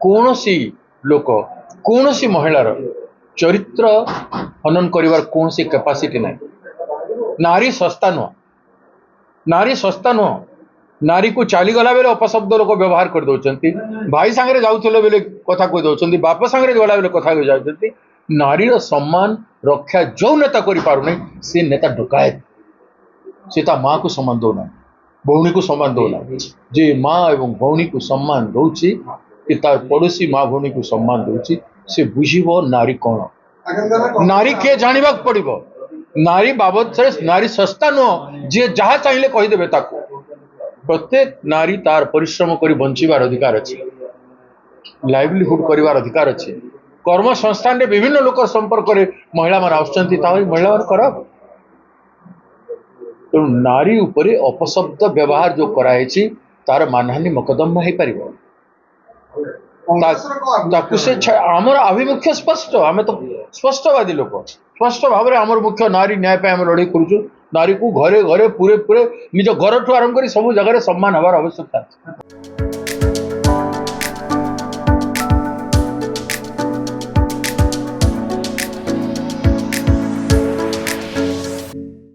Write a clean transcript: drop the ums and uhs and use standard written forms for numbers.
कौन सी लोक कौन सी महिलार चरित्र हनन करिवार कौन सी कैपेसिटी ना नारी सस्ता नुह नारी को चलीगला बेले अपशब्द लोक व्यवहार कर दौरान भाई सांगे जाऊले बेले कथा कही दौरान बाप सांगे गला बेले कथा कही जाऊँ नारी सम्मान रक्षा जो नेता करें सी नेता डकायत सी माँ को सम्मान दौना भौणी को सम्मान दौना जे माँ एवं भौणी को सम्मान दौची कि तार पड़ोसी माँ भौणी को सम्मान दौची से बुझीब नारी कौन नारी किए जानवा पड़ो नारी बाबद से नारी सस्ता नुह जी जहाँ चाहिए कहीदेवे प्रत्येक नारी तार परिश्रम कर बंचार अधिकार अच्छे लाइवलीहुड कर अधिकार अच्छे कर्म संस्थान रे विभिन्न लोक संपर्क महिला मान महिला मान कर तो नारी उपरे अपशब्द व्यवहार जो कराई तार मानहानि मकदमा हो पार आमर आभिमुख्य स्पष्ट आम तो स्पष्टवादी लोक स्पष्ट भाव में आमर मुख्य नारी न्याय आम लड़ाई करुचु नारी को घरे घरे पूरे पूरे निज घर ठू आरंभ कर सब जगह सम्मान हबार आवश्यकता।